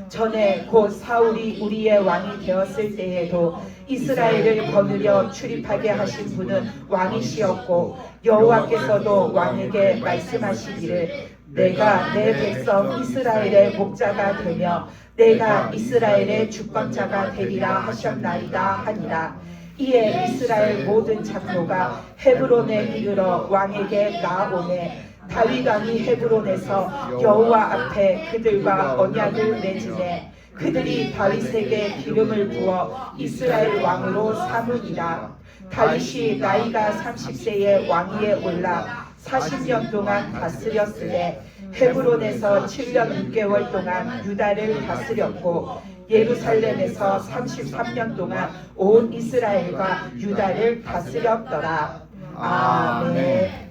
전에 곧 사울이 우리의 왕이 되었을 때에도 이스라엘을 거느려 출입하게 하신 분은 왕이시었고 여호와께서도 왕에게 말씀하시기를 내가 내 백성 이스라엘의 목자가 되며 내가 이스라엘의 주권자가 되리라 하셨나이다 하니라. 이에 이스라엘 모든 장로가 헤브론에 이르러 왕에게 나아오매 다윗 왕이 헤브론에서 여호와 앞에 그들과 언약을 맺으매 그들이 다윗에게 기름을 부어 이스라엘 왕으로 삼으니라. 다윗이 나이가 30세에 왕위에 올라 40년 동안 다스렸으되 헤브론에서 7년 6개월 동안 유다를 다스렸고 예루살렘에서 33년 동안 온 이스라엘과 유다를 다스렸더라. 아멘.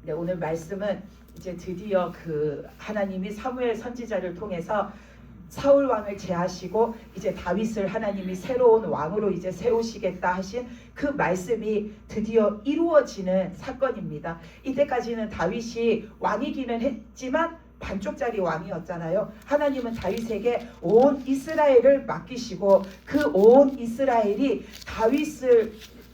네, 오늘 말씀은 이제 드디어 그 하나님이 사무엘 선지자를 통해서 사울 왕을 제하시고 이제 다윗을 하나님이 새로운 왕으로 이제 세우시겠다 하신 그 말씀이 드디어 이루어지는 사건입니다. 이때까지는 다윗이 왕이기는 했지만 반쪽짜리 왕이었잖아요. 하나님은 다윗에게 온 이스라엘을 맡기시고 그 온 이스라엘이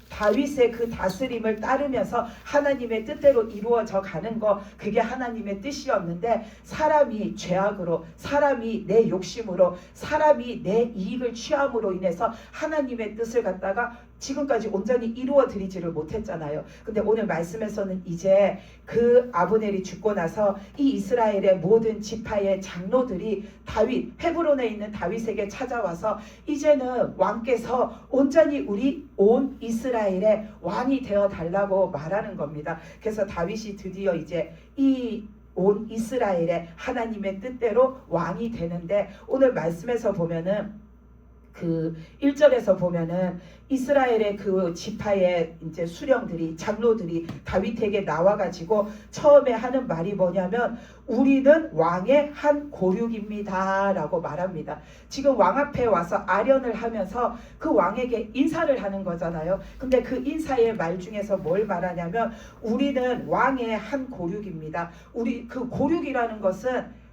다윗의 그 다스림을 따르면서 하나님의 뜻대로 이루어져 가는 거, 그게 하나님의 뜻이었는데 사람이 죄악으로, 사람이 내 욕심으로, 사람이 내 이익을 취함으로 인해서 하나님의 뜻을 갖다가 지금까지 온전히 이루어 드리지를 못했잖아요. 근데 오늘 말씀에서는 이제 그 아브넬이 죽고 나서 이 이스라엘의 모든 지파의 장로들이 다윗, 헤브론에 있는 다윗에게 찾아와서 이제는 왕께서 온전히 우리 온 이스라엘의 왕이 되어 달라고 말하는 겁니다. 그래서 다윗이 드디어 이제 이 온 이스라엘의 하나님의 뜻대로 왕이 되는데, 오늘 말씀에서 보면은 그 1절에서 보면은 이스라엘의 그 지파의 이제 수령들이, 장로들이 다윗에게 나와가지고 처음에 하는 말이 뭐냐면 우리는 왕의 한 고륙입니다 라고 말합니다. 지금 왕 앞에 와서 아련을 하면서 그 왕에게 인사를 하는 거잖아요. 근데 그 인사의 말 중에서 뭘 말하냐면 우리는 왕의 한 고륙입니다. 우리 그 고륙이라는 것은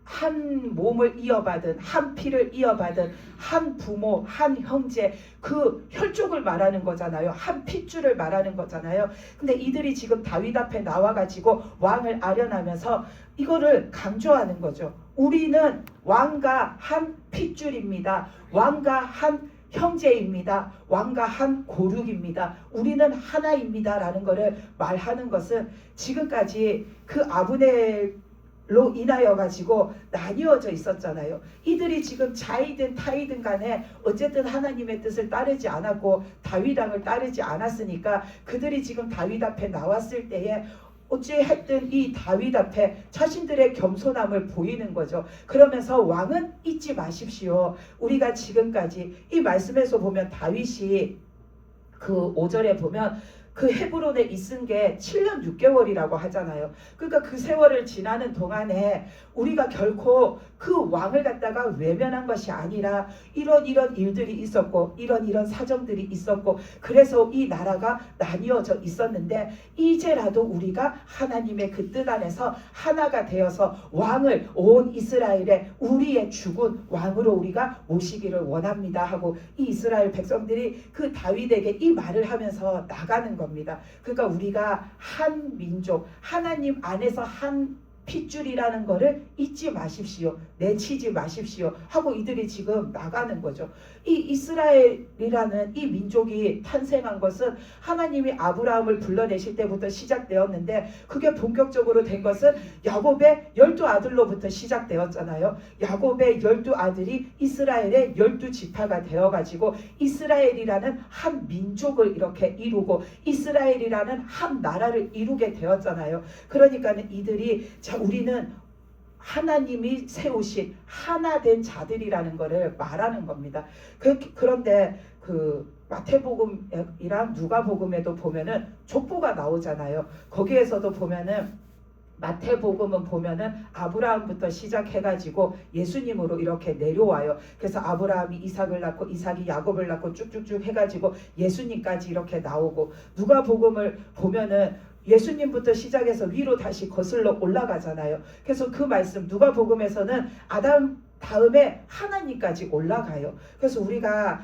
한 몸을 이어받은, 한 피를 이어받은 한 부모, 한 형제, 그 혈족을 말하는 거잖아요. 한 핏줄을 말하는 거잖아요. 근데 이들이 지금 다윗 앞에 나와가지고 왕을 아련하면서 이거를 강조하는 거죠. 우리는 왕과 한 핏줄입니다. 왕과 한 형제입니다. 왕과 한 고륙입니다. 우리는 하나입니다 라는 것을 말하는 것은 지금까지 그 아브넬로 인하여 가지고 나뉘어져 있었잖아요. 이들이 지금 자이든 타이든 간에 어쨌든 하나님의 뜻을 따르지 않았고 다윗 왕을 따르지 않았으니까 그들이 지금 다윗 앞에 나왔을 때에 어찌했든 이 다윗 앞에 자신들의 겸손함을 보이는 거죠. 그러면서 왕은 잊지 마십시오. 우리가 지금까지 이 말씀에서 보면 다윗이 그 5절에 보면 그 헤브론에 있은 게 7년 6개월이라고 하잖아요. 그러니까 그 세월을 지나는 동안에 우리가 결코 그 왕을 갖다가 외면한 것이 아니라 이런 일들이 있었고 이런 사정들이 있었고 그래서 이 나라가 나뉘어져 있었는데 이제라도 우리가 하나님의 그 뜻 안에서 하나가 되어서 왕을 온 이스라엘의 우리의 죽은 왕으로 우리가 모시기를 원합니다 하고 이 이스라엘 백성들이 그 다윗에게 이 말을 하면서 나가는 겁니다. 그러니까 우리가 한 민족, 하나님 안에서 한 핏줄이라는 거를 잊지 마십시오. 내치지 마십시오 하고 이들이 지금 나가는 거죠. 이 이스라엘이라는 이 민족이 탄생한 것은 하나님이 아브라함을 불러내실 때부터 시작되었는데 그게 본격적으로 된 것은 야곱의 12아들로부터 시작되었잖아요. 야곱의 12아들이 이스라엘의 12지파가 되어가지고 이스라엘이라는 한 민족을 이렇게 이루고 이스라엘이라는 한 나라를 이루게 되었잖아요. 그러니까는 이들이 우리는 하나님이 세우신 하나된 자들이라는 것을 말하는 겁니다. 그런데 그 마태복음이랑 누가복음에도 보면은 족보가 나오잖아요. 거기에서도 보면은 마태복음은 보면은 아브라함부터 시작해가지고 예수님으로 이렇게 내려와요. 그래서 아브라함이 이삭을 낳고 이삭이 야곱을 낳고 쭉쭉쭉 해가지고 예수님까지 이렇게 나오고 누가복음을 보면은 예수님부터 시작해서 위로 다시 거슬러 올라가잖아요. 그래서 그 말씀 누가복음에서는 아담 다음에 하나님까지 올라가요. 그래서 우리가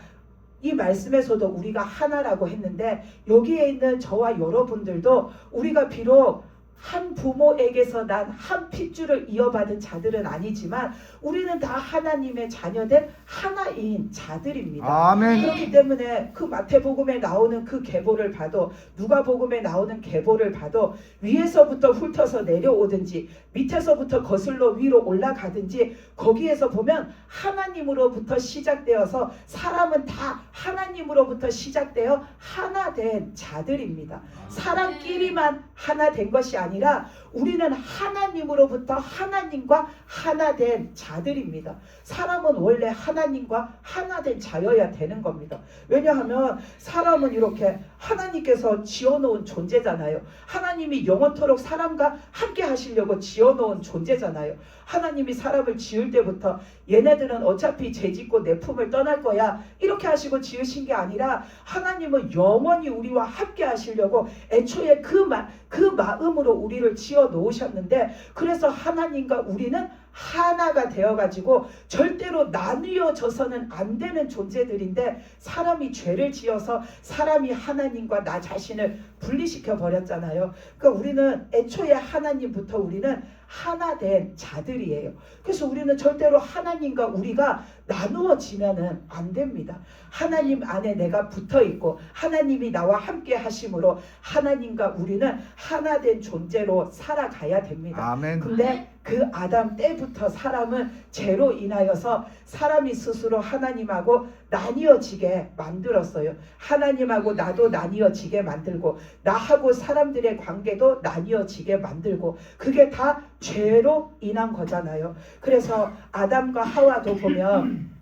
이 말씀에서도 우리가 하나라고 했는데 여기에 있는 저와 여러분들도 우리가 비록 한 부모에게서 난 한 핏줄을 이어받은 자들은 아니지만 우리는 다 하나님의 자녀된 하나인 자들입니다. 아멘. 그렇기 때문에 그 마태복음에 나오는 그 계보를 봐도 누가복음에 나오는 계보를 봐도 위에서부터 훑어서 내려오든지 밑에서부터 거슬러 위로 올라가든지 거기에서 보면 하나님으로부터 시작되어서 사람은 다 하나님으로부터 시작되어 하나 된 자들입니다. 사람끼리만 하나 된 것이 아니라 우리는 하나님으로부터 하나님과 하나 된 자들입니다. 사람은 원래 하나님과 하나 된 자여야 되는 겁니다. 왜냐하면 사람은 이렇게 하나님께서 지어놓은 존재잖아요. 하나님이 영원토록 사람과 함께 하시려고 지어놓은 존재잖아요. 하나님이 사람을 지을 때부터 얘네들은 어차피 죄짓고 내 품을 떠날 거야 이렇게 하시고 지으신 게 아니라 하나님은 영원히 우리와 함께 하시려고 애초에 그 마음으로 우리를 지어 놓으셨는데 그래서 하나님과 우리는 하나가 되어가지고 절대로 나뉘어져서는 안 되는 존재들인데 사람이 죄를 지어서 사람이 하나님과 나 자신을 분리시켜 버렸잖아요. 그러니까 우리는 애초에 하나님부터 우리는 하나 된 자들이에요. 그래서 우리는 절대로 하나님과 우리가 나누어지면은 안 됩니다. 하나님 안에 내가 붙어 있고 하나님이 나와 함께 하심으로 하나님과 우리는 하나 된 존재로 살아가야 됩니다. 아멘. 근데 그 아담 때부터 사람은 죄로 인하여서 사람이 스스로 하나님하고 나뉘어지게 만들었어요. 하나님하고 나도 나뉘어지게 만들고 나하고 사람들의 관계도 나뉘어지게 만들고 그게 다 죄로 인한 거잖아요. 그래서 아담과 하와도 보면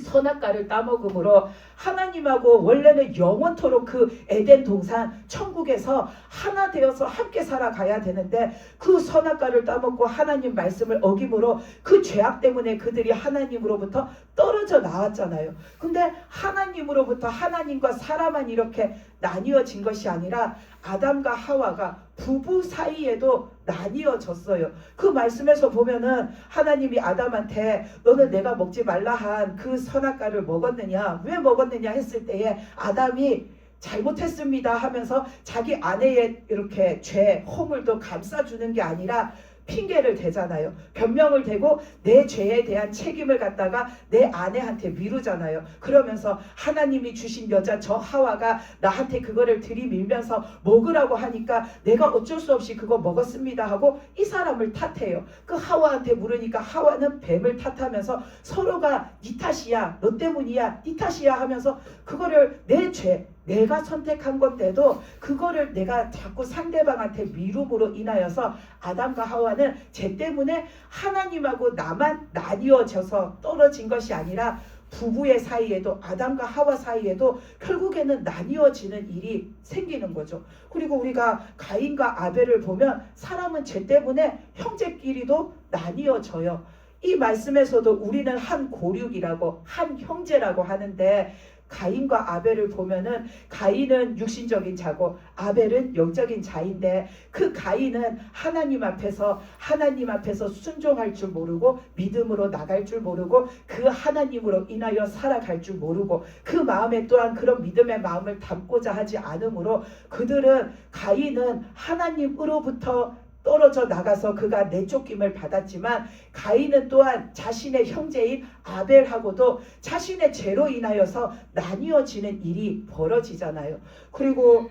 선악과를 따먹음으로 하나님하고 원래는 영원토록 그 에덴 동산 천국에서 하나 되어서 함께 살아가야 되는데 그 선악과를 따먹고 하나님 말씀을 어김으로 그 죄악 때문에 그들이 하나님으로부터 떨어져 나왔잖아요. 근데 하나님으로부터 하나님과 사람만 이렇게 나뉘어진 것이 아니라 아담과 하와가 부부 사이에도 나뉘어졌어요. 그 말씀에서 보면은 하나님이 아담한테 너는 내가 먹지 말라 한 그 선악과를 먹었느냐 왜 먹었느냐 했을 때에 아담이 잘못했습니다 하면서 자기 아내의 이렇게 죄 허물도 감싸주는 게 아니라 핑계를 대잖아요. 변명을 대고 내 죄에 대한 책임을 갖다가 내 아내한테 미루잖아요. 그러면서 하나님이 주신 여자 저 하와가 나한테 그거를 들이밀면서 먹으라고 하니까 내가 어쩔 수 없이 그거 먹었습니다 하고 이 사람을 탓해요. 그 하와한테 물으니까 하와는 뱀을 탓하면서 서로가 네 탓이야 너 때문이야 네 탓이야 하면서 그거를 내 죄 내가 선택한 건데도 그거를 내가 자꾸 상대방한테 미움으로 인하여서 아담과 하와는 죄 때문에 하나님하고 나만 나뉘어져서 떨어진 것이 아니라 부부의 사이에도 아담과 하와 사이에도 결국에는 나뉘어지는 일이 생기는 거죠. 그리고 우리가 가인과 아벨을 보면 사람은 죄 때문에 형제끼리도 나뉘어져요. 이 말씀에서도 우리는 한 고륙이라고 한 형제라고 하는데 가인과 아벨을 보면은 가인은 육신적인 자고 아벨은 영적인 자인데 그 가인은 하나님 앞에서 순종할 줄 모르고 믿음으로 나갈 줄 모르고 그 하나님으로 인하여 살아갈 줄 모르고 그 마음에 또한 그런 믿음의 마음을 담고자 하지 않으므로 그들은 가인은 하나님으로부터 떨어져 나가서 그가 내쫓김을 받았지만 가인은 또한 자신의 형제인 아벨하고도 자신의 죄로 인하여서 나뉘어지는 일이 벌어지잖아요. 그리고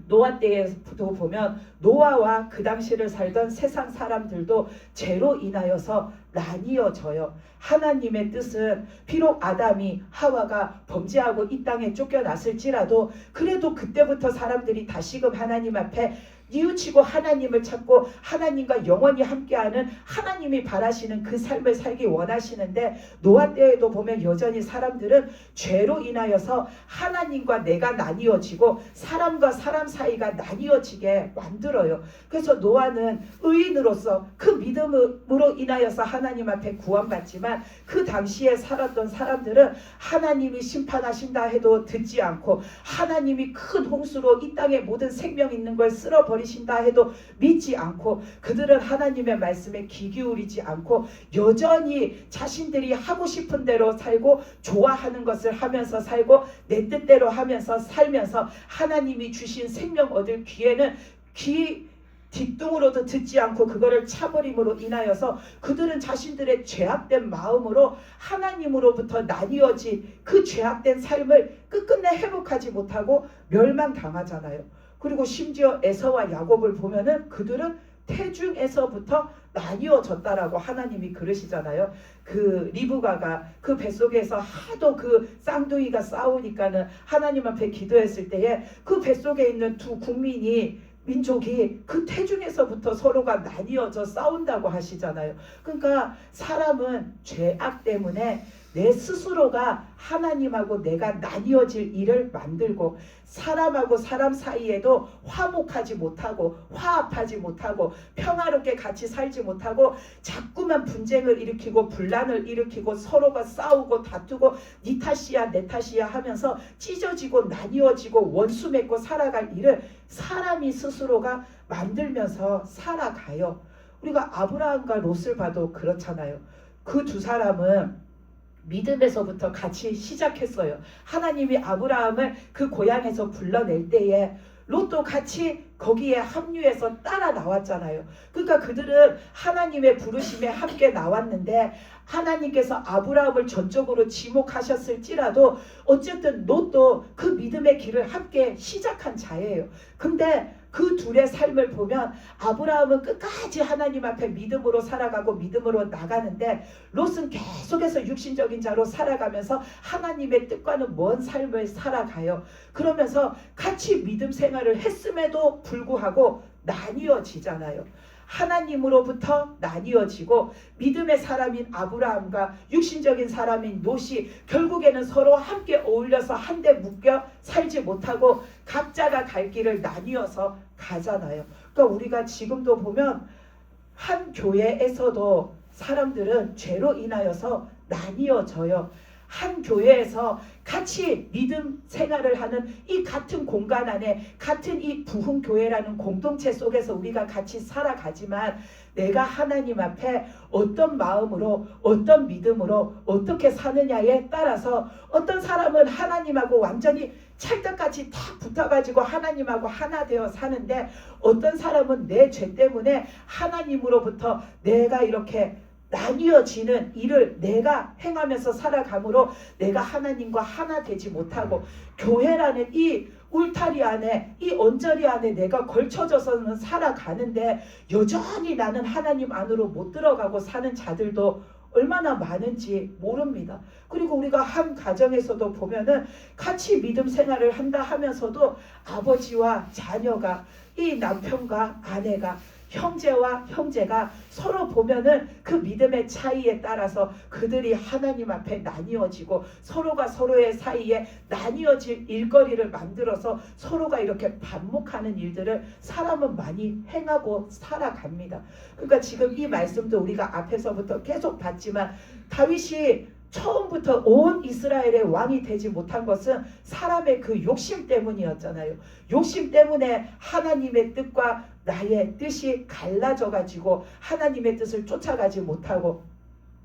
노아 때에도 보면 노아와 그 당시를 살던 세상 사람들도 죄로 인하여서 나뉘어져요. 하나님의 뜻은 비록 아담이 하와가 범죄하고 이 땅에 쫓겨났을지라도 그래도 그때부터 사람들이 다시금 하나님 앞에 뉘우치고 하나님을 찾고 하나님과 영원히 함께하는 하나님이 바라시는 그 삶을 살기 원하시는데 노아 때에도 보면 여전히 사람들은 죄로 인하여서 하나님과 내가 나뉘어지고 사람과 사람 사이가 나뉘어지게 만들어요. 그래서 노아는 의인으로서 그 믿음으로 인하여서 하나님 앞에 구원받지만 그 당시에 살았던 사람들은 하나님이 심판하신다 해도 듣지 않고 하나님이 큰 홍수로 이 땅에 모든 생명 있는 걸 쓸어버려 버리신다 해도 믿지 않고 그들은 하나님의 말씀에 귀 기울이지 않고 여전히 자신들이 하고 싶은 대로 살고 좋아하는 것을 하면서 살고 내 뜻대로 하면서 살면서 하나님이 주신 생명 얻을 기회는 귀 뒷등으로도 듣지 않고 그거를 차버림으로 인하여서 그들은 자신들의 죄악된 마음으로 하나님으로부터 나뉘어진 그 죄악된 삶을 끝끝내 회복하지 못하고 멸망당하잖아요. 그리고 심지어 에서와 야곱을 보면은 그들은 태중에서부터 나뉘어졌다라고 하나님이 그러시잖아요. 그 리브가가 그 뱃속에서 하도 그 쌍둥이가 싸우니까는 하나님 앞에 기도했을 때에 그 뱃속에 있는 두 국민이 민족이 그 태중에서부터 서로가 나뉘어져 싸운다고 하시잖아요. 그러니까 사람은 죄악 때문에 내 스스로가 하나님하고 내가 나뉘어질 일을 만들고 사람하고 사람 사이에도 화목하지 못하고 화합하지 못하고 평화롭게 같이 살지 못하고 자꾸만 분쟁을 일으키고 분란을 일으키고 서로가 싸우고 다투고 니 탓이야 내 탓이야 하면서 찢어지고 나뉘어지고 원수 맺고 살아갈 일을 사람이 스스로가 만들면서 살아가요. 우리가 아브라함과 롯을 봐도 그렇잖아요. 그 두 사람은 믿음에서부터 같이 시작했어요. 하나님이 아브라함을 그 고향에서 불러낼 때에 롯도 같이 거기에 합류해서 따라 나왔잖아요. 그러니까 그들은 하나님의 부르심에 함께 나왔는데 하나님께서 아브라함을 전적으로 지목하셨을지라도 어쨌든 롯도 그 믿음의 길을 함께 시작한 자예요. 근데 그 둘의 삶을 보면 아브라함은 끝까지 하나님 앞에 믿음으로 살아가고 믿음으로 나가는데 롯은 계속해서 육신적인 자로 살아가면서 하나님의 뜻과는 먼 삶을 살아가요. 그러면서 같이 믿음 생활을 했음에도 불구하고 나뉘어지잖아요. 하나님으로부터 나뉘어지고 믿음의 사람인 아브라함과 육신적인 사람인 롯이 결국에는 서로 함께 어울려서 한데 묶여 살지 못하고 각자가 갈 길을 나뉘어서 가잖아요. 그러니까 우리가 지금도 보면 한 교회에서도 사람들은 죄로 인하여서 나뉘어져요. 한 교회에서 같이 믿음 생활을 하는 이 같은 공간 안에 같은 이 부흥교회라는 공동체 속에서 우리가 같이 살아가지만 내가 하나님 앞에 어떤 마음으로 어떤 믿음으로 어떻게 사느냐에 따라서 어떤 사람은 하나님하고 완전히 찰떡같이 탁 붙어가지고 하나님하고 하나 되어 사는데 어떤 사람은 내 죄 때문에 하나님으로부터 내가 이렇게 나뉘어지는 일을 내가 행하면서 살아가므로 내가 하나님과 하나 되지 못하고 교회라는 이 울타리 안에 이 언저리 안에 내가 걸쳐져서는 살아가는데 여전히 나는 하나님 안으로 못 들어가고 사는 자들도 얼마나 많은지 모릅니다. 그리고 우리가 한 가정에서도 보면은 같이 믿음 생활을 한다 하면서도 아버지와 자녀가 이 남편과 아내가 형제와 형제가 서로 보면은 그 믿음의 차이에 따라서 그들이 하나님 앞에 나뉘어지고 서로가 서로의 사이에 나뉘어질 일거리를 만들어서 서로가 이렇게 반목하는 일들을 사람은 많이 행하고 살아갑니다. 그러니까 지금 이 말씀도 우리가 앞에서부터 계속 봤지만 다윗이 처음부터 온 이스라엘의 왕이 되지 못한 것은 사람의 그 욕심 때문이었잖아요. 욕심 때문에 하나님의 뜻과 나의 뜻이 갈라져 가지고 하나님의 뜻을 쫓아가지 못하고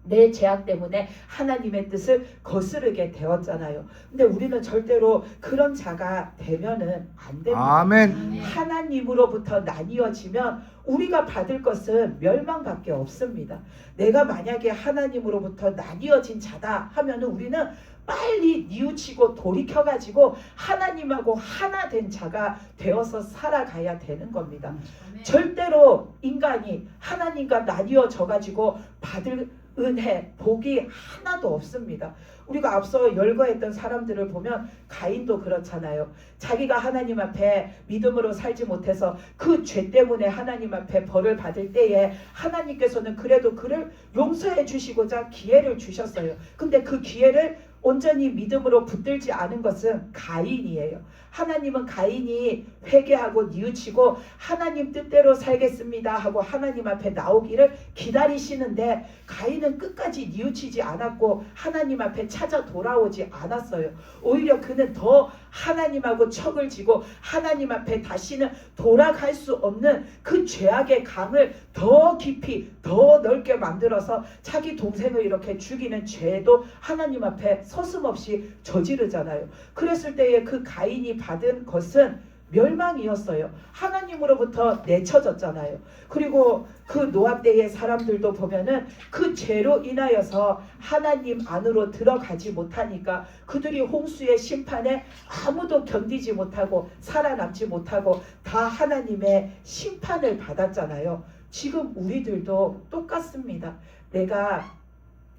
내 죄악 때문에 하나님의 뜻을 거스르게 되었잖아요. 근데 우리는 절대로 그런 자가 되면은 안 됩니다. 아멘. 하나님으로부터 나뉘어지면 우리가 받을 것은 멸망밖에 없습니다. 내가 만약에 하나님으로부터 나뉘어진 자다 하면은 우리는 빨리 뉘우치고 돌이켜가지고 하나님하고 하나 된 자가 되어서 살아가야 되는 겁니다. 절대로 인간이 하나님과 나뉘어져가지고 받을 은혜, 복이 하나도 없습니다. 우리가 앞서 열거했던 사람들을 보면 가인도 그렇잖아요. 자기가 하나님 앞에 믿음으로 살지 못해서 그 죄 때문에 하나님 앞에 벌을 받을 때에 하나님께서는 그래도 그를 용서해 주시고자 기회를 주셨어요. 근데 그 기회를 온전히 믿음으로 붙들지 않은 것은 가인이에요. 하나님은 가인이 회개하고 뉘우치고 하나님 뜻대로 살겠습니다 하고 하나님 앞에 나오기를 기다리시는데 가인은 끝까지 뉘우치지 않았고 하나님 앞에 찾아 돌아오지 않았어요. 오히려 그는 더 하나님하고 척을 지고 하나님 앞에 다시는 돌아갈 수 없는 그 죄악의 강을 더 깊이 더 넓게 만들어서 자기 동생을 이렇게 죽이는 죄도 하나님 앞에 서슴없이 저지르잖아요. 그랬을 때에 그 가인이 받은 것은 멸망이었어요. 하나님으로부터 내쳐졌잖아요. 그리고 그 노아 때의 사람들도 보면은 그 죄로 인하여서 하나님 안으로 들어가지 못하니까 그들이 홍수의 심판에 아무도 견디지 못하고 살아남지 못하고 다 하나님의 심판을 받았잖아요. 지금 우리들도 똑같습니다. 내가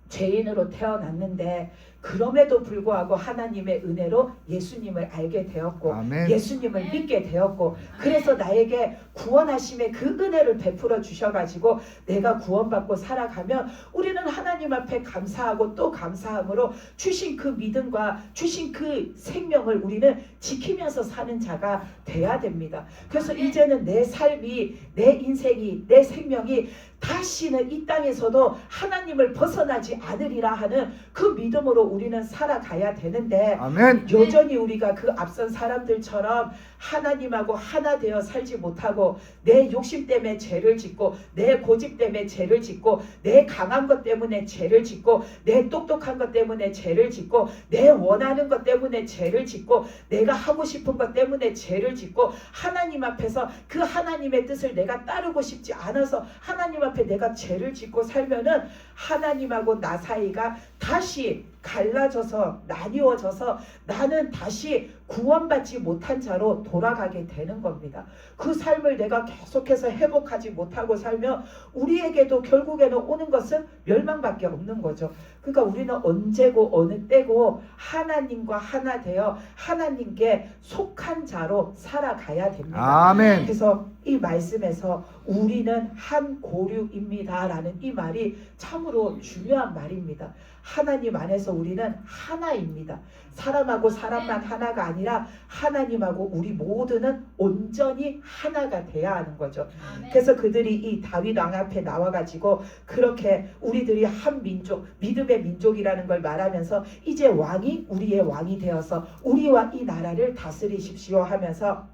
죄인으로 태어났는데 그럼에도 불구하고 하나님의 은혜로 예수님을 알게 되었고 아멘. 예수님을 믿게 되었고 그래서 나에게 구원하심의 그 은혜를 베풀어 주셔가지고 내가 구원받고 살아가면 우리는 하나님 앞에 감사하고 또 감사함으로 주신 그 믿음과 주신 그 생명을 우리는 지키면서 사는 자가 돼야 됩니다. 그래서 이제는 내 삶이 내 인생이 내 생명이 다시는 이 땅에서도 하나님을 벗어나지 않으리라 하는 그 믿음으로 우리는 살아가야 되는데 아멘. 여전히 우리가 그 앞선 사람들처럼 하나님하고 하나 되어 살지 못하고 내 욕심 때문에 죄를 짓고 내 고집 때문에 죄를 짓고 내 강한 것 때문에 죄를 짓고 내 똑똑한 것 때문에 죄를 짓고 내 원하는 것 때문에 죄를 짓고 내가 하고 싶은 것 때문에 죄를 짓고 하나님 앞에서 그 하나님의 뜻을 내가 따르고 싶지 않아서 하나님 앞에 내가 죄를 짓고 살면은 하나님하고 나 사이가 다시 갈라져서 나뉘어져서 나는 다시 구원받지 못한 자로 돌아가게 되는 겁니다. 그 삶을 내가 계속해서 회복하지 못하고 살면 우리에게도 결국에는 오는 것은 멸망밖에 없는 거죠. 그러니까 우리는 언제고 어느 때고 하나님과 하나 되어 하나님께 속한 자로 살아가야 됩니다. 아멘. 그래서 이 말씀에서 우리는 한 고류입니다 라는 이 말이 참으로 중요한 말입니다. 하나님 안에서 우리는 하나입니다. 사람하고 사람만 하나가 아니라 하나님하고 우리 모두는 온전히 하나가 돼야 하는 거죠. 그래서 그들이 이 다윗 왕 앞에 나와가지고 그렇게 우리들이 한 민족, 믿음의 민족이라는 걸 말하면서 이제 왕이 우리의 왕이 되어서 우리와 이 나라를 다스리십시오 하면서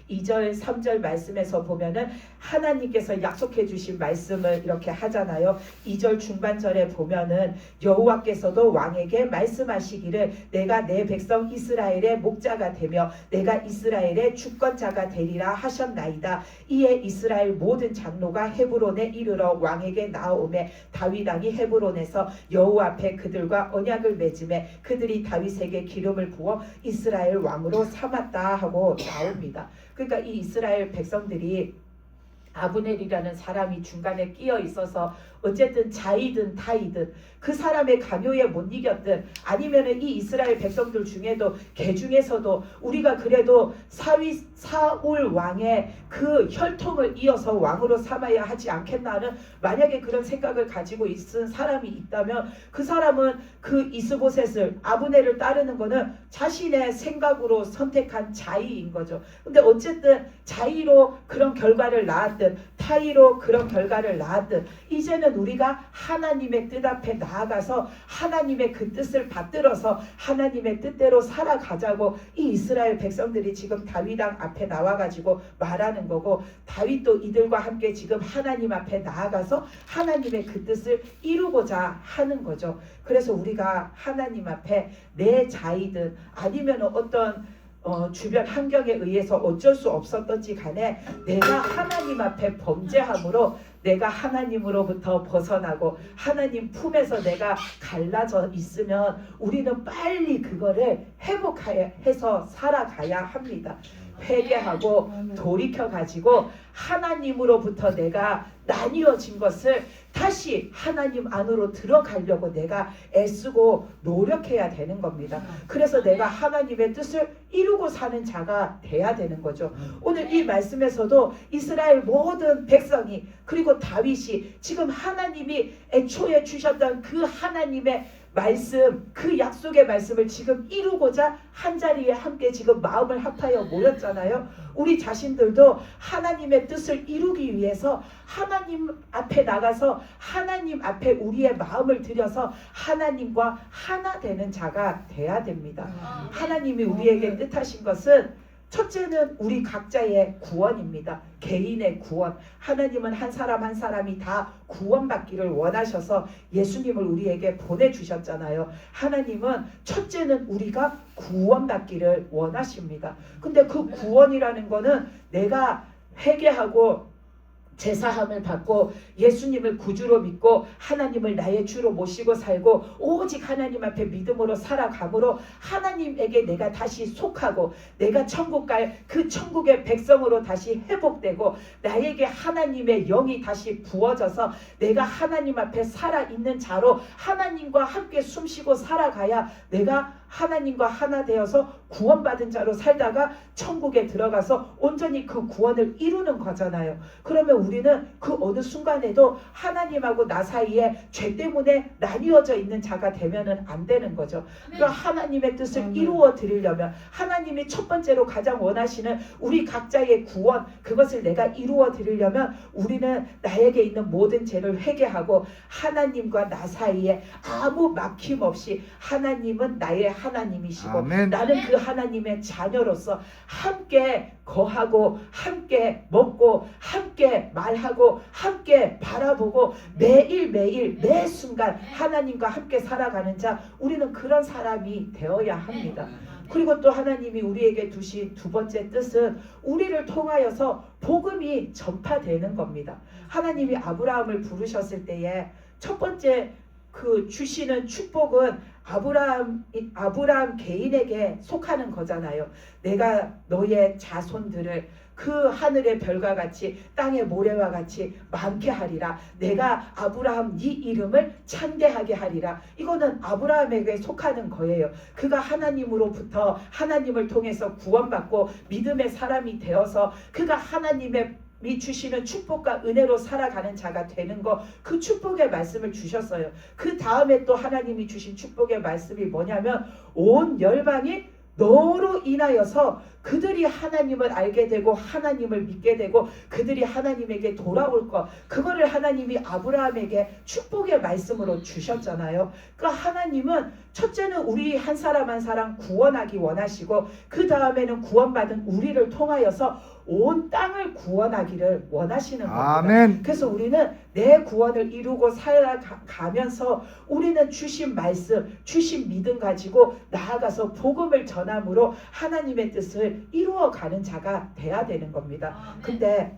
2절 3절 말씀에서 보면은 하나님께서 약속해 주신 말씀을 이렇게 하잖아요. 2절 중반절에 보면은 여호와께서도 왕에게 말씀하시기를 내가 내 백성 이스라엘의 목자가 되며 내가 이스라엘의 주권자가 되리라 하셨나이다. 이에 이스라엘 모든 장로가 헤브론에 이르러 왕에게 나오매 다윗 왕이 헤브론에서 여호와 앞에 그들과 언약을 맺음에 그들이 다윗에게 기름을 부어 이스라엘 왕으로 삼았다 하고 나옵니다. 그러니까 이 이스라엘 백성들이 아브넬이라는 사람이 중간에 끼어 있어서 어쨌든 자이든 타이든 그 사람의 강요에 못 이겼든 아니면은 이 이스라엘 백성들 중에도 개 중에서도 우리가 그래도 사울 왕의 그 혈통을 이어서 왕으로 삼아야 하지 않겠나 하는 만약에 그런 생각을 가지고 있은 사람이 있다면 그 사람은 그 이스보셋을 아브넬을 따르는 거는 자신의 생각으로 선택한 자의인 거죠. 근데 어쨌든 자의로 그런 결과를 낳았든 타의로 그런 결과를 낳았든 이제는 우리가 하나님의 뜻 앞에 나아가서 하나님의 그 뜻을 받들어서 하나님의 뜻대로 살아가자고 이 이스라엘 백성들이 지금 다윗 왕 앞에 나와가지고 말하는 거고 다윗도 이들과 함께 지금 하나님 앞에 나아가서 하나님의 그 뜻을 이루고자 하는 거죠. 그래서 우리가 하나님 앞에 내 자이든 아니면 어떤 주변 환경에 의해서 어쩔 수 없었던지 간에 내가 하나님 앞에 범죄함으로 내가 하나님으로부터 벗어나고 하나님 품에서 내가 갈라져 있으면 우리는 빨리 그거를 회복해서 살아가야 합니다. 회개하고 돌이켜가지고 하나님으로부터 내가 나뉘어진 것을 다시 하나님 안으로 들어가려고 내가 애쓰고 노력해야 되는 겁니다. 그래서 내가 하나님의 뜻을 이루고 사는 자가 돼야 되는 거죠. 오늘 이 말씀에서도 이스라엘 모든 백성이 그리고 다윗이 지금 하나님이 애초에 주셨던 그 하나님의 말씀, 그 약속의 말씀을 지금 이루고자 한자리에 함께 지금 마음을 합하여 모였잖아요. 우리 자신들도 하나님의 뜻을 이루기 위해서 하나님 앞에 나가서 하나님 앞에 우리의 마음을 들여서 하나님과 하나 되는 자가 돼야 됩니다. 하나님이 우리에게 뜻하신 것은 첫째는 우리 각자의 구원입니다. 개인의 구원. 하나님은 한 사람 한 사람이 다 구원받기를 원하셔서 예수님을 우리에게 보내주셨잖아요. 하나님은 첫째는 우리가 구원받기를 원하십니다. 근데 그 구원이라는 거는 내가 회개하고 제사함을 받고 예수님을 구주로 믿고 하나님을 나의 주로 모시고 살고 오직 하나님 앞에 믿음으로 살아감으로 하나님에게 내가 다시 속하고 내가 천국 갈 그 천국의 백성으로 다시 회복되고 나에게 하나님의 영이 다시 부어져서 내가 하나님 앞에 살아있는 자로 하나님과 함께 숨쉬고 살아가야 내가 하나님과 하나 되어서 구원받은 자로 살다가 천국에 들어가서 온전히 그 구원을 이루는 거잖아요. 그러면 우리는 그 어느 순간에도 하나님하고 나 사이에 죄 때문에 나뉘어져 있는 자가 되면은 안 되는 거죠. 그러니까 하나님의 뜻을 이루어 드리려면 하나님이 첫 번째로 가장 원하시는 우리 각자의 구원, 그것을 내가 이루어 드리려면 우리는 나에게 있는 모든 죄를 회개하고 하나님과 나 사이에 아무 막힘 없이 하나님은 나의 하나님이시고 아멘. 나는 그 하나님의 자녀로서 함께 거하고 함께 먹고 함께 말하고 함께 바라보고 매일매일 매 순간 하나님과 함께 살아가는 자, 우리는 그런 사람이 되어야 합니다. 그리고 또 하나님이 우리에게 두신 두 번째 뜻은 우리를 통하여서 복음이 전파되는 겁니다. 하나님이 아브라함을 부르셨을 때에 첫 번째 그 주시는 축복은 아브라함 개인에게 속하는 거잖아요. 내가 너의 자손들을 그 하늘의 별과 같이 땅의 모래와 같이 많게 하리라. 내가 아브라함 네 이름을 창대하게 하리라. 이거는 아브라함에게 속하는 거예요. 그가 하나님으로부터 하나님을 통해서 구원받고 믿음의 사람이 되어서 그가 하나님의 주시는 축복과 은혜로 살아가는 자가 되는 거, 그 축복의 말씀을 주셨어요. 그 다음에 또 하나님이 주신 축복의 말씀이 뭐냐면 온 열방이 너로 인하여서 그들이 하나님을 알게 되고 하나님을 믿게 되고 그들이 하나님에게 돌아올 것, 그거를 하나님이 아브라함에게 축복의 말씀으로 주셨잖아요. 그러니까 하나님은 첫째는 우리 한 사람 한 사람 구원하기 원하시고 그 다음에는 구원받은 우리를 통하여서 온 땅을 구원하기를 원하시는 겁니다. 아멘. 그래서 우리는 내 구원을 이루고 살아가면서 우리는 주신 말씀, 주신 믿음 가지고 나아가서 복음을 전함으로 하나님의 뜻을 이루어가는 자가 돼야 되는 겁니다. 근데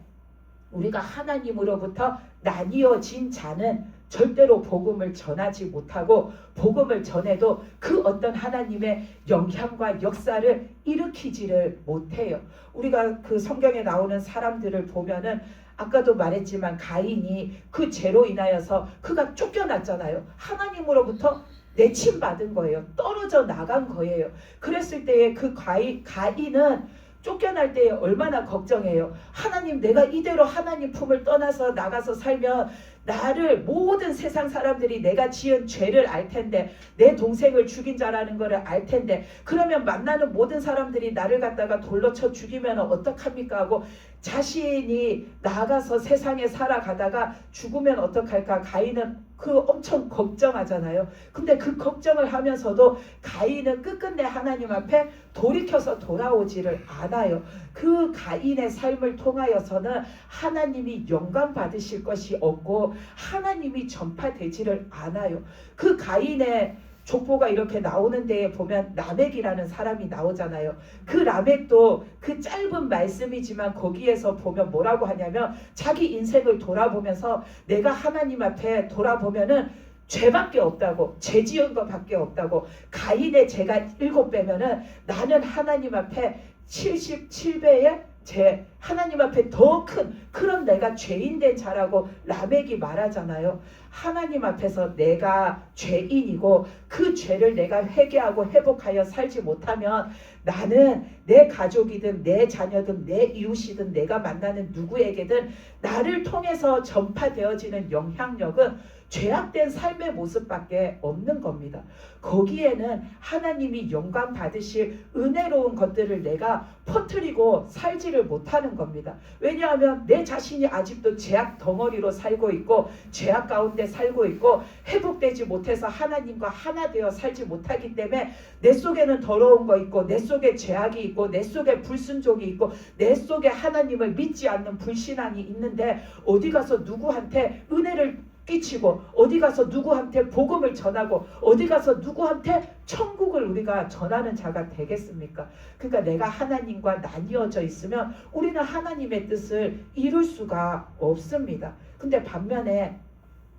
우리가 하나님으로부터 나뉘어진 자는 절대로 복음을 전하지 못하고 복음을 전해도 그 어떤 하나님의 영향과 역사를 일으키지를 못해요. 우리가 그 성경에 나오는 사람들을 보면은 아까도 말했지만 가인이 그 죄로 인하여서 그가 쫓겨났잖아요. 하나님으로부터 내침받은 거예요. 떨어져 나간 거예요. 그랬을 때에 그 가인은 쫓겨날 때 얼마나 걱정해요. 하나님, 내가 이대로 하나님 품을 떠나서 나가서 살면 나를 모든 세상 사람들이 내가 지은 죄를 알 텐데, 내 동생을 죽인 자라는 것을 알 텐데, 그러면 만나는 모든 사람들이 나를 갖다가 돌로 쳐 죽이면 어떡합니까 하고 자신이 나가서 세상에 살아가다가 죽으면 어떡할까. 가인은 그 엄청 걱정하잖아요. 근데 그 걱정을 하면서도 가인은 끝끝내 하나님 앞에 돌이켜서 돌아오지를 않아요. 그 가인의 삶을 통하여서는 하나님이 영광 받으실 것이 없고 하나님이 전파되지를 않아요. 그 가인의 족보가 이렇게 나오는 데에 보면 라멕이라는 사람이 나오잖아요. 그 라멕도 그 짧은 말씀이지만 거기에서 보면 뭐라고 하냐면 자기 인생을 돌아보면서 내가 하나님 앞에 돌아보면은 죄밖에 없다고, 죄 지은 것밖에 없다고. 가인의 죄가 7배면은 나는 하나님 앞에 77배의 죄, 하나님 앞에 더 큰 그런 내가 죄인된 자라고 라멕이 말하잖아요. 하나님 앞에서 내가 죄인이고 그 죄를 내가 회개하고 회복하여 살지 못하면 나는 내 가족이든 내 자녀든 내 이웃이든 내가 만나는 누구에게든 나를 통해서 전파되어지는 영향력은 죄악된 삶의 모습밖에 없는 겁니다. 거기에는 하나님이 영광 받으실 은혜로운 것들을 내가 퍼뜨리고 살지를 못하는 겁니다. 왜냐하면 내 자신이 아직도 죄악 덩어리로 살고 있고 죄악 가운데 살고 있고 회복되지 못해서 하나님과 하나 되어 살지 못하기 때문에 내 속에는 더러운 거 있고 내 속에 죄악이 있고 내 속에 불순종이 있고 내 속에 하나님을 믿지 않는 불신앙이 있는데 어디 가서 누구한테 은혜를 끼치고 어디 가서 누구한테 복음을 전하고 어디 가서 누구한테 천국을 우리가 전하는 자가 되겠습니까? 그러니까 내가 하나님과 나뉘어져 있으면 우리는 하나님의 뜻을 이룰 수가 없습니다. 근데 반면에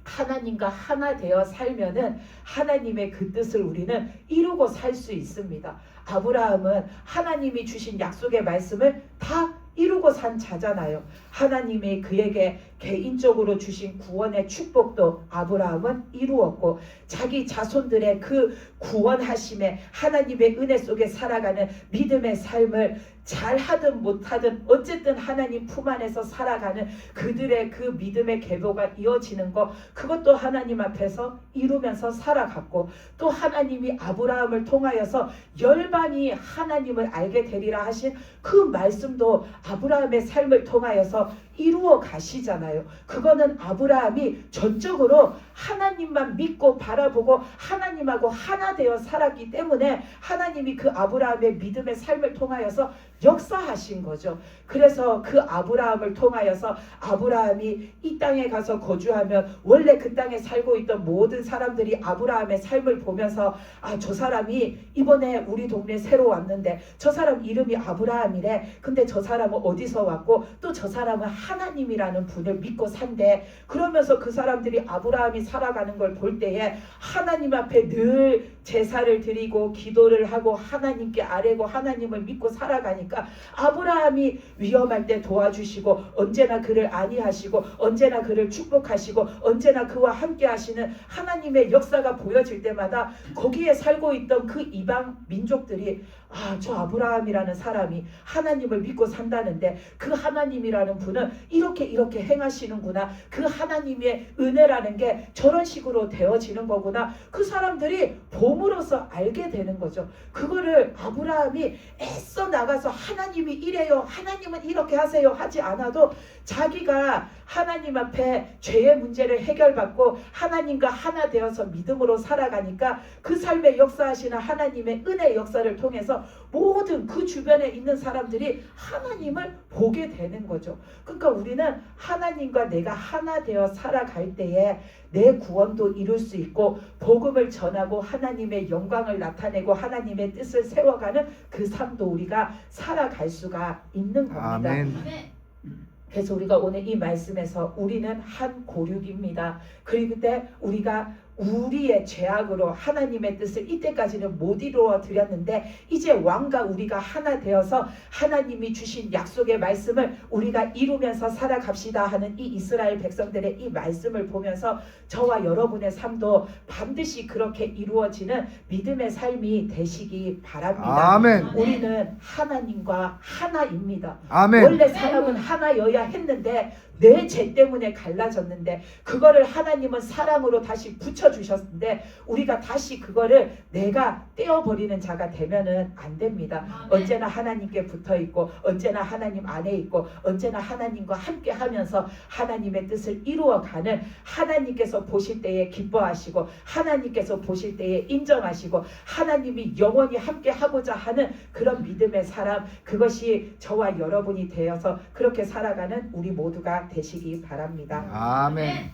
하나님과 하나 되어 살면은 하나님의 그 뜻을 우리는 이루고 살 수 있습니다. 아브라함은 하나님이 주신 약속의 말씀을 다 이루고 산 자잖아요. 하나님이 그에게 개인적으로 주신 구원의 축복도 아브라함은 이루었고 자기 자손들의 그 구원하심에 하나님의 은혜 속에 살아가는 믿음의 삶을 잘하든 못하든 어쨌든 하나님 품 안에서 살아가는 그들의 그 믿음의 계보가 이어지는 것, 그것도 하나님 앞에서 이루면서 살아갔고 또 하나님이 아브라함을 통하여서 열방이 하나님을 알게 되리라 하신 그 말씀도 아브라함의 삶을 통하여서 이루어 가시잖아요. 그거는 아브라함이 전적으로 하나님만 믿고 바라보고 하나님하고 하나 되어 살았기 때문에 하나님이 그 아브라함의 믿음의 삶을 통하여서 역사하신 거죠. 그래서 그 아브라함을 통하여서 아브라함이 이 땅에 가서 거주하면 원래 그 땅에 살고 있던 모든 사람들이 아브라함의 삶을 보면서 아, 저 사람이 이번에 우리 동네 새로 왔는데 저 사람 이름이 아브라함이래. 근데 저 사람은 어디서 왔고 또 저 사람은 하나님이라는 분을 믿고 산대. 그러면서 그 사람들이 아브라함이 살아가는 걸 볼 때에 하나님 앞에 늘 제사를 드리고 기도를 하고 하나님께 아뢰고 하나님을 믿고 살아가니까 아브라함이 위험할 때 도와주시고 언제나 그를 안위하시고 언제나 그를 축복하시고 언제나 그와 함께 하시는 하나님의 역사가 보여질 때마다 거기에 살고 있던 그 이방 민족들이 아, 저 아브라함이라는 사람이 하나님을 믿고 산다는데 그 하나님이라는 분은 이렇게 행하시는구나. 그 하나님의 은혜라는 게 저런 식으로 되어지는 거구나. 그 사람들이 봄으로써 알게 되는 거죠. 그거를 아브라함이 애써 나가서 하나님이 이래요, 하나님은 이렇게 하세요 하지 않아도 자기가 하나님 앞에 죄의 문제를 해결받고 하나님과 하나 되어서 믿음으로 살아가니까 그 삶에 역사하시는 하나님의 은혜 역사를 통해서 모든 그 주변에 있는 사람들이 하나님을 보게 되는 거죠. 그러니까 우리는 하나님과 내가 하나 되어 살아갈 때에 내 구원도 이룰 수 있고 복음을 전하고 하나님의 영광을 나타내고 하나님의 뜻을 세워가는 그 삶도 우리가 살아갈 수가 있는 겁니다. 아멘. 그래서 우리가 오늘 이 말씀에서 우리는 한 고륙입니다. 그때 우리가 우리의 죄악으로 하나님의 뜻을 이때까지는 못 이루어 드렸는데 이제 왕과 우리가 하나 되어서 하나님이 주신 약속의 말씀을 우리가 이루면서 살아갑시다 하는 이 이스라엘 백성들의 이 말씀을 보면서 저와 여러분의 삶도 반드시 그렇게 이루어지는 믿음의 삶이 되시기 바랍니다. 아멘. 우리는 하나님과 하나입니다. 아멘. 원래 사람은 하나여야 했는데 내 죄 때문에 갈라졌는데 그거를 하나님은 사랑으로 다시 붙여주셨는데 우리가 다시 그거를 내가 떼어버리는 자가 되면은 안 됩니다. 언제나 하나님께 붙어있고 언제나 하나님 안에 있고 언제나 하나님과 함께 하면서 하나님의 뜻을 이루어가는 하나님께서 보실 때에 기뻐하시고 하나님께서 보실 때에 인정하시고 하나님이 영원히 함께 하고자 하는 그런 믿음의 사람, 그것이 저와 여러분이 되어서 그렇게 살아가는 우리 모두가 되시기 바랍니다. 아멘.